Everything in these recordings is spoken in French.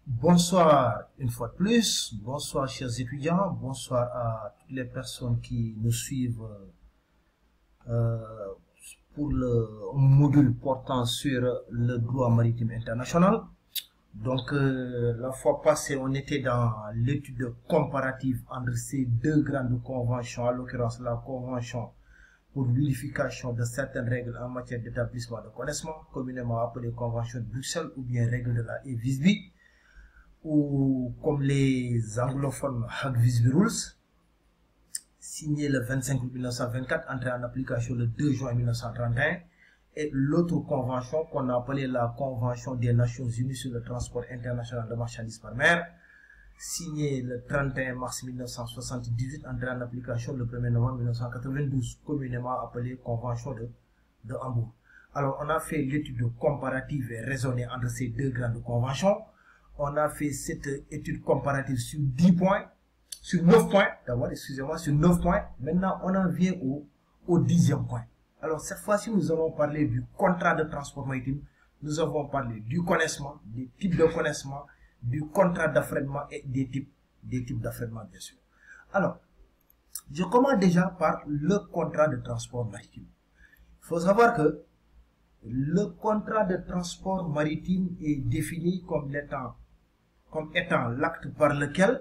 Bonsoir une fois de plus, bonsoir chers étudiants, bonsoir à toutes les personnes qui nous suivent pour le module portant sur le droit maritime international. Donc la fois passée on était dans l'étude comparative entre ces deux grandes conventions, à l'occurrence la convention pour l'unification de certaines règles en matière d'établissement de connaissances, communément appelée convention de Bruxelles ou bien règle de la Visby, ou comme les anglophones Hague-Visby Rules, signé le 25 août 1924, entré en application le 2 juin 1931, et l'autre convention qu'on a appelée la Convention des Nations Unies sur le transport international de marchandises par mer, signé le 31 mars 1978, entré en application le 1er novembre 1992, communément appelée Convention de Hambourg. Alors on a fait l'étude comparative et raisonnée entre ces deux grandes conventions. On a fait cette étude comparative sur 10 points, sur 9 points, d'abord, excusez-moi, sur 9 points. Maintenant, on en vient au 10e point. Alors, cette fois-ci, nous allons parler du contrat de transport maritime. Nous avons parlé du connaissement, des types de connaissement, du contrat d'affrètement et des types d'affrètement, bien sûr. Alors, je commence déjà par le contrat de transport maritime. Il faut savoir que le contrat de transport maritime est défini comme étant l'acte par lequel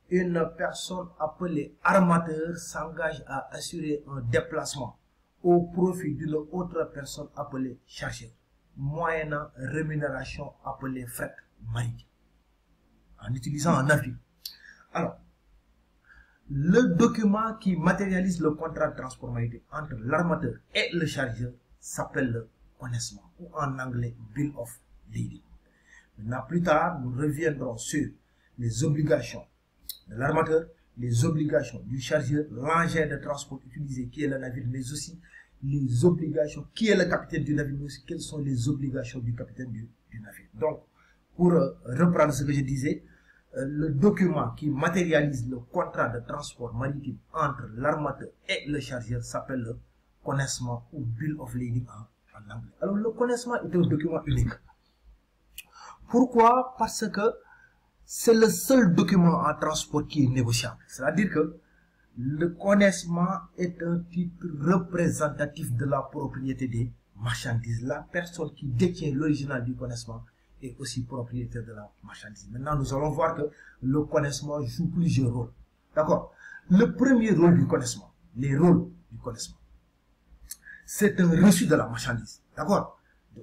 une personne appelée armateur s'engage à assurer un déplacement au profit d'une autre personne appelée chargeur, moyennant rémunération appelée fret maritime, en utilisant un navire. Alors, le document qui matérialise le contrat de transport maritime entre l'armateur et le chargeur s'appelle le connaissement, ou en anglais Bill of Lading. Maintenant, plus tard, nous reviendrons sur les obligations de l'armateur, les obligations du chargeur, l'engin de transport utilisé qui est le navire, mais aussi les obligations qui est le capitaine du navire, mais aussi quelles sont les obligations du capitaine du navire. Donc, pour reprendre ce que je disais, le document qui matérialise le contrat de transport maritime entre l'armateur et le chargeur s'appelle le connaissement ou Bill of Lading en anglais. Alors, le connaissement est un document unique. Pourquoi? Parce que c'est le seul document en transport qui est négociable. C'est-à-dire que le connaissement est un titre représentatif de la propriété des marchandises. La personne qui détient l'original du connaissement est aussi propriétaire de la marchandise. Maintenant, nous allons voir que le connaissement joue plusieurs rôles. D'accord? Le premier rôle du connaissement, les rôles du connaissement, c'est un reçu de la marchandise. D'accord?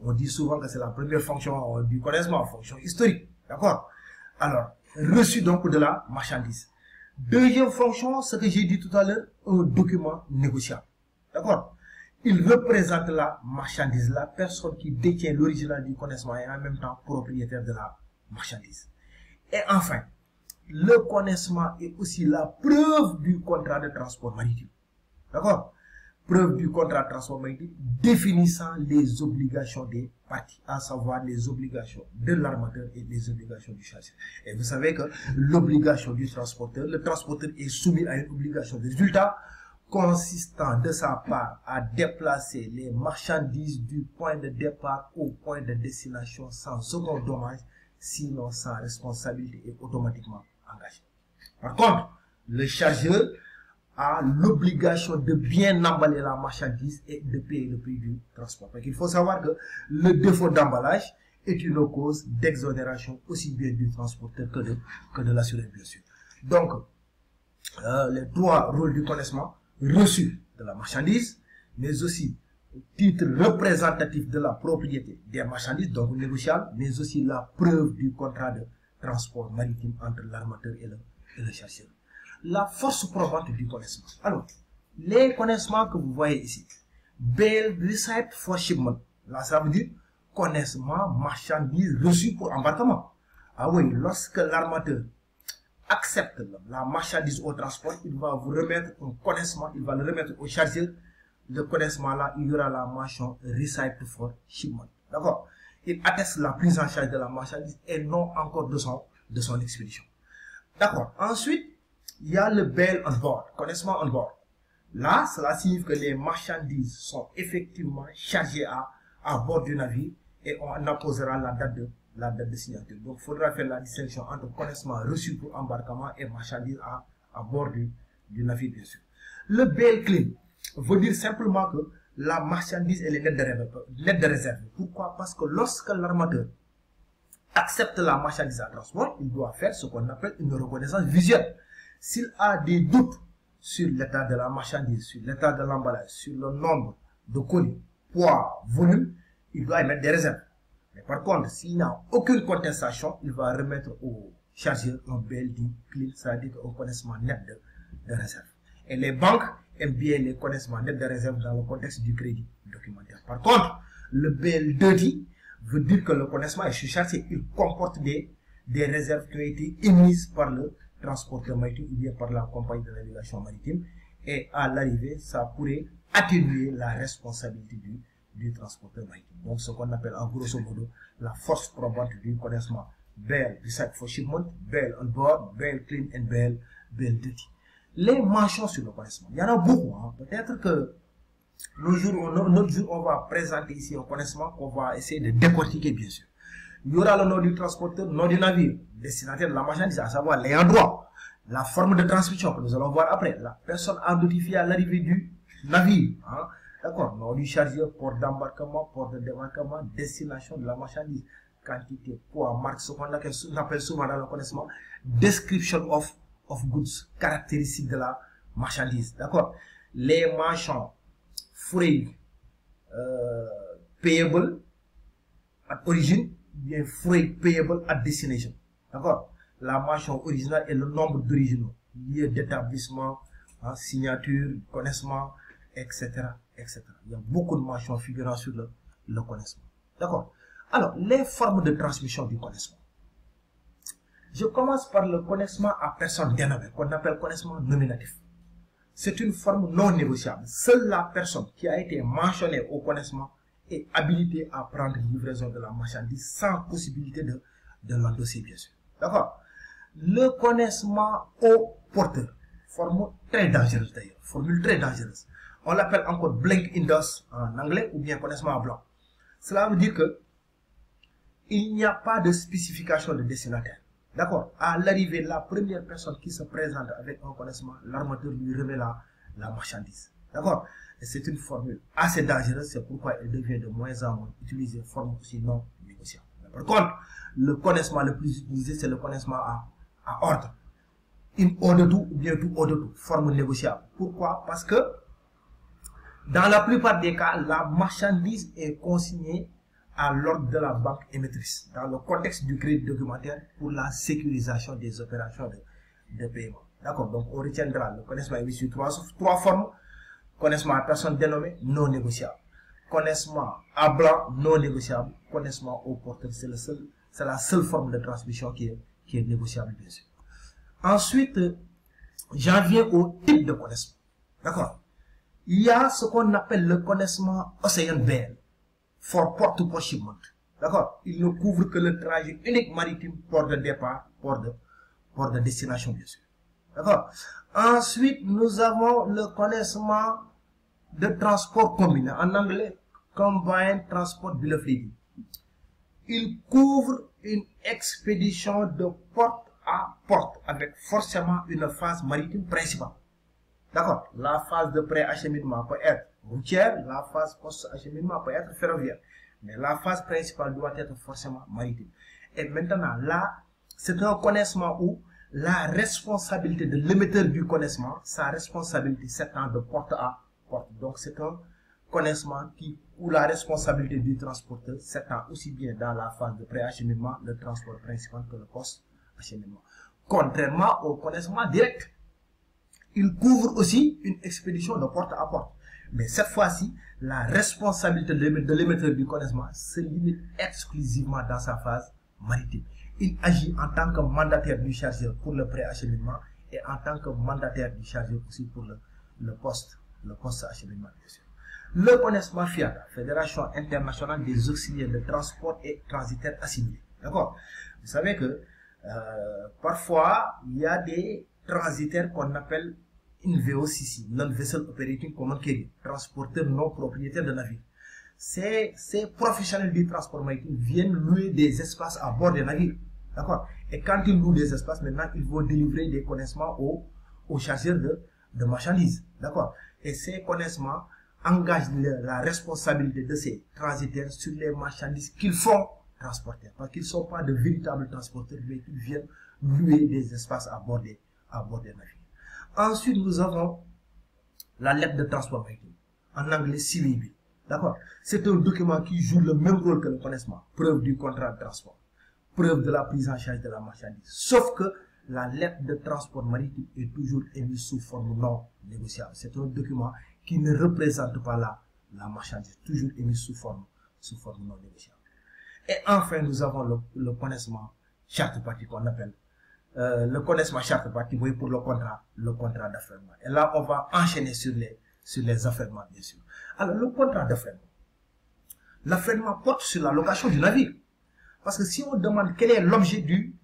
On dit souvent que c'est la première fonction du connaissement, fonction historique. D'accord? Alors, reçu donc de la marchandise. Deuxième fonction, ce que j'ai dit tout à l'heure, un document négociable. D'accord? Il représente la marchandise, la personne qui détient l'original du connaissement et en même temps propriétaire de la marchandise. Et enfin, le connaissement est aussi la preuve du contrat de transport maritime. D'accord? Preuve du contrat de transport maritime définissant les obligations des parties, à savoir les obligations de l'armateur et les obligations du chargeur. Et vous savez que l'obligation du transporteur, le transporteur est soumis à une obligation de résultat consistant de sa part à déplacer les marchandises du point de départ au point de destination sans aucun dommage, sinon sa responsabilité est automatiquement engagée. Par contre, le chargeur a l'obligation de bien emballer la marchandise et de payer le prix du transport. Donc, il faut savoir que le défaut d'emballage est une cause d'exonération aussi bien du transporteur que de l'assureur, bien sûr. Donc, les trois rôles du connaissement, reçu de la marchandise, mais aussi titre représentatif de la propriété des marchandises, donc négociable, mais aussi la preuve du contrat de transport maritime entre l'armateur et le chargeur. La force probante du connaissement. Alors, les connaissements que vous voyez ici, bail receipt for shipment, là ça veut dire connaissement, marchandise reçue pour embarquement. Ah oui, lorsque l'armateur accepte la marchandise au transport, il va vous remettre un connaissement, il va le remettre au chargeur. Le connaissement là, il y aura la mention receipt for shipment. D'accord? Il atteste la prise en charge de la marchandise et non encore de son expédition. D'accord? Ensuite, il y a le bail on board, connaissement on board. Là, cela signifie que les marchandises sont effectivement chargées à bord du navire et on apposera la date la date de signature. Donc, il faudra faire la distinction entre connaissement reçu pour embarquement et marchandise à bord du navire, bien sûr. Le bail claim veut dire simplement que la marchandise est l'aide de réserve. Pourquoi? Parce que lorsque l'armateur accepte la marchandise à transport, il doit faire ce qu'on appelle une reconnaissance visuelle. S'il a des doutes sur l'état de la marchandise, sur l'état de l'emballage, sur le nombre de colis, poids, volume, il doit émettre des réserves. Mais par contre, s'il n'a aucune contestation, il va remettre au chargeur un BLD clean, c'est-à-dire un connaissement net de réserve. Et les banques aiment bien les connaissements nets de réserve dans le contexte du crédit documentaire. Par contre, le BL2D veut dire que le connaissement est surchargé. Il comporte des réserves qui ont été émises par le transporteur maritime ou bien par la compagnie de navigation maritime. Et à l'arrivée, ça pourrait atténuer la responsabilité du transporteur maritime. Donc, ce qu'on appelle en grosso modo la force probante du connaissement. BL, Receipt for Shipment, BL on board, BL Clean and BL2D. Les mentions sur le connaissement, il y en a beaucoup. Hein. Peut-être que notre jour, on va présenter ici un connaissement qu'on va essayer de décortiquer, bien sûr. Il y aura le nom du transporteur, nom du navire, destinataire de la marchandise, à savoir l'ayant droit, la forme de transmission que nous allons voir après, la personne à notifier à l'arrivée du navire. Hein. D'accord, nom du chargeur, port d'embarquement, port de débarquement, destination de la marchandise, quantité, poids, marque, ce qu'on appelle souvent dans le connaissement, description of goods, caractéristiques de la marchandise. D'accord. Les mentions freight payable at origin, bien freight payable at destination. D'accord. La mention originale et le nombre d'originaux, lieu d'établissement, hein, signature, connaissement, etc., etc. Il y a beaucoup de mentions figurant sur le connaissement. D'accord. Alors, les formes de transmission du connaissement. Je commence par le connaissement à personne dénommée, qu'on appelle connaissement nominatif. C'est une forme non négociable. Seule la personne qui a été mentionnée au connaissement est habilitée à prendre livraison de la marchandise sans possibilité de l'endosser, bien sûr. D'accord. Le connaissement au porteur, forme très dangereuse d'ailleurs, formule très dangereuse. On l'appelle encore blank endorsement en anglais ou bien connaissement à blanc. Cela veut dire que il n'y a pas de spécification de destinataire. D'accord. À l'arrivée, la première personne qui se présente avec un connaissement, l'armateur lui remet la marchandise. D'accord. Et c'est une formule assez dangereuse, c'est pourquoi elle devient de moins en moins utilisée, forme aussi non négociable. Par contre, le connaissement le plus utilisé, c'est le connaissement à ordre. In order to, ou bien to order to, forme négociable. Pourquoi? Parce que, dans la plupart des cas, la marchandise est consignée à l'ordre de la banque émettrice, dans le contexte du crédit documentaire pour la sécurisation des opérations de paiement. D'accord. Donc, on retiendra le connaissement émis sur trois formes. Connaissement à personne dénommée, non négociable. Connaissement à blanc, non négociable. Connaissement au porteur, c'est la seule forme de transmission qui est négociable, bien sûr. Ensuite, j'en viens au type de connaissement. D'accord. Il y a ce qu'on appelle le connaissement Ocean BL. For port to port shipment. D'accord. Il ne couvre que le trajet unique maritime, port de départ, port de destination, bien sûr. D'accord. Ensuite, nous avons le connaissement de transport combiné. En anglais, Combined Transport Bill of Lading. Il couvre une expédition de porte à porte avec forcément une phase maritime principale. D'accord. La phase de pré-acheminement peut être routière, la phase post-acheminement peut être ferroviaire. Mais la phase principale doit être forcément maritime. Et maintenant, là, c'est un connaissement où la responsabilité de l'émetteur du connaissement, sa responsabilité s'étend de porte à porte. Donc, c'est un connaissement où la responsabilité du transporteur s'étend aussi bien dans la phase de pré-acheminement, le transport principal, que le post-acheminement. Contrairement au connaissement direct. Il couvre aussi une expédition de porte à porte. Mais cette fois-ci, la responsabilité de l'émetteur du connaissement se limite exclusivement dans sa phase maritime. Il agit en tant que mandataire du chargeur pour le pré-acheminement et en tant que mandataire du chargeur aussi pour le post-acheminement, bien sûr. Le connaissement FIATA, Fédération internationale des auxiliaires de transport et transitaires assimilés. D'accord. Vous savez que parfois, il y a des transitaires qu'on appelle une VOCC, Non Vessel Operating Common Carrier, transporteur non propriétaire de navire. ces professionnels du transport maritime viennent louer des espaces à bord des navires. D'accord? Et quand ils louent des espaces, maintenant, ils vont délivrer des connaissements aux chargeurs de marchandises. D'accord? Et ces connaissements engagent la responsabilité de ces transitaires sur les marchandises qu'ils font transporter. Parce qu'ils ne sont pas de véritables transporteurs, mais qu'ils viennent louer des espaces à bord des navires. Ensuite, nous avons la lettre de transport maritime. En anglais, CVB. D'accord? C'est un document qui joue le même rôle que le connaissement. Preuve du contrat de transport. Preuve de la prise en charge de la marchandise. Sauf que la lettre de transport maritime est toujours émise sous forme non négociable. C'est un document qui ne représente pas la marchandise. Toujours émise sous forme non négociable. Et enfin, nous avons le connaissement charte partie qu'on appelle le connaissement charte partie, oui, pour le contrat d'affrètement. Et là, on va enchaîner sur les affrètements, bien sûr. Alors, le contrat d'affrètement. L'affrètement porte sur la location du navire. Parce que si on demande quel est l'objet du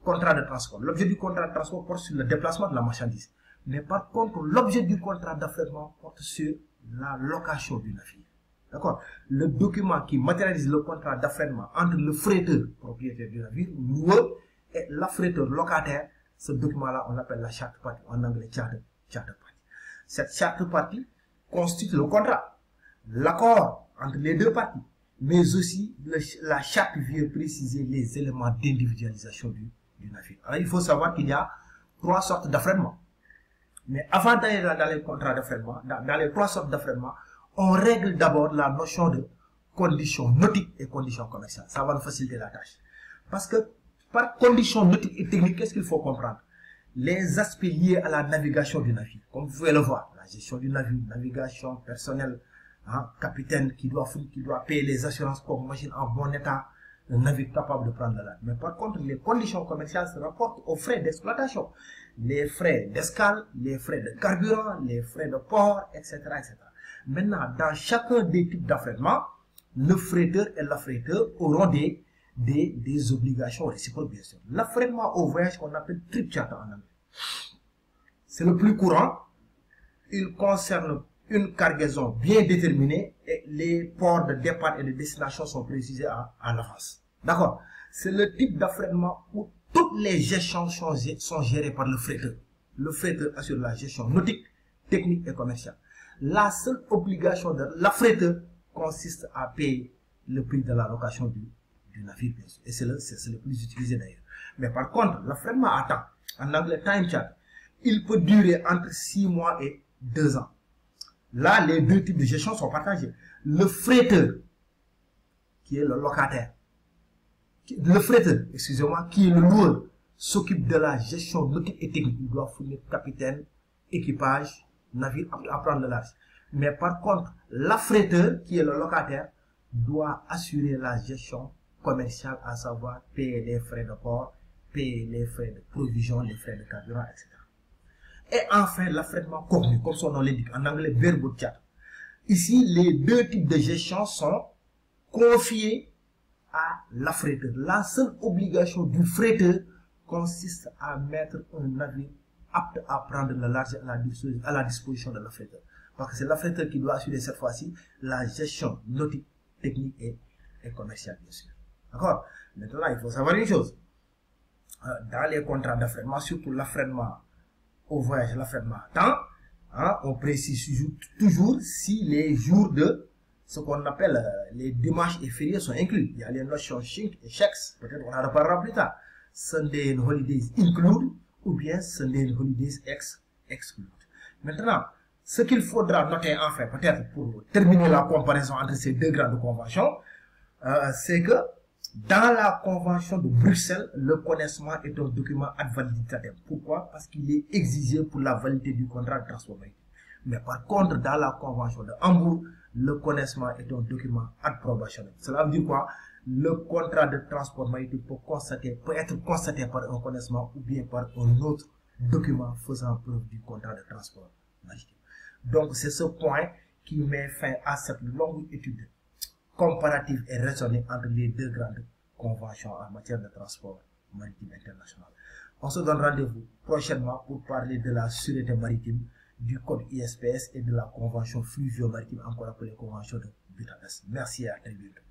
contrat de transport, l'objet du contrat de transport porte sur le déplacement de la marchandise. Mais par contre, l'objet du contrat d'affrètement porte sur la location du navire. D'accord? Le document qui matérialise le contrat d'affrètement entre le freiteur, propriétaire du navire, loueur, et l'affréteur locataire, ce document-là, on l'appelle la charte partie, en anglais charter party. Cette charte partie constitue le contrat, l'accord entre les deux parties, mais aussi la charte vient préciser les éléments d'individualisation du navire. Alors, il faut savoir qu'il y a 3 sortes d'affrètement. Mais avant d'aller dans les contrats d'affrètement, dans les 3 sortes d'affrètement, on règle d'abord la notion de conditions nautiques et conditions commerciales. Ça va nous faciliter la tâche. Parce que par conditions nautiques et techniques, qu'est-ce qu'il faut comprendre? Les aspects liés à la navigation du navire. Comme vous pouvez le voir, la gestion du navire, navigation, personnel, hein, capitaine qui doit payer les assurances comme machine en bon état, un navire capable de prendre la. Mais par contre, les conditions commerciales se rapportent aux frais d'exploitation. Les frais d'escale, les frais de carburant, les frais de port, etc., etc. Maintenant, dans chacun des types d'affrètement, le freiteur et l'affréteur auront des obligations réciproques, bien sûr. L'affrètement au voyage qu'on appelle trip charter en anglais. C'est le plus courant. Il concerne une cargaison bien déterminée et les ports de départ et de destination sont précisés à l'avance. D'accord? C'est le type d'affrètement où toutes les gestions sont gérées par le freiteur. Le freiteur assure la gestion nautique, technique et commerciale. La seule obligation de l'affréteur consiste à payer le prix de la location du navire, bien sûr. Et c'est le plus utilisé d'ailleurs. Mais par contre, l'affrètement à temps, en anglais time charter, il peut durer entre 6 mois et 2 ans. Là, les deux types de gestion sont partagés. Le freiteur, qui est le locataire, le freiteur, excusez-moi, qui est le loueur, s'occupe de la gestion nautique et technique. Il doit fournir capitaine, équipage, navire à prendre le large. Mais par contre, l'affréteur, qui est le locataire, doit assurer la gestion commerciale, à savoir payer les frais de port, payer les frais de provision, les frais de carburant, etc. Et enfin, l'affrètement contenu, comme son nom l'indique, en anglais, verbo charter. Ici, les deux types de gestion sont confiés à l'affréteur. La seule obligation du freiteur consiste à mettre un navire apte à prendre le large à la disposition de l'affréteur. Parce que c'est l'affréteur qui doit assurer cette fois-ci la gestion nautique, technique et commerciale, bien sûr. D'accord? Maintenant, il faut savoir une chose. Dans les contrats d'affrètement, surtout l'affrètement au voyage, l'affrètement à temps, hein, on précise toujours si les jours de ce qu'on appelle les dimanches et fériés sont inclus. Il y a les notions chèques et chèques, peut-être on en reparlera plus tard. Sunday and holidays include ou bien Sunday and holidays exclude. Maintenant, ce qu'il faudra noter enfin, peut-être pour terminer la comparaison entre ces deux grandes conventions, c'est que dans la convention de Bruxelles, le connaissement est un document ad validitatem. Pourquoi? Parce qu'il est exigé pour la validité du contrat de transport maritime. Mais par contre, dans la convention de Hambourg, le connaissement est un document ad probationem. Cela veut dire quoi? Le contrat de transport maritime peut être constaté par un connaissement ou bien par un autre document faisant preuve du contrat de transport maritime. Donc, c'est ce point qui met fin à cette longue étude comparative et raisonnée entre les deux grandes conventions en matière de transport maritime international. On se donne rendez-vous prochainement pour parler de la sûreté maritime, du code ISPS et de la convention fluvio-maritime, encore appelée convention de Business. Merci et à très bientôt.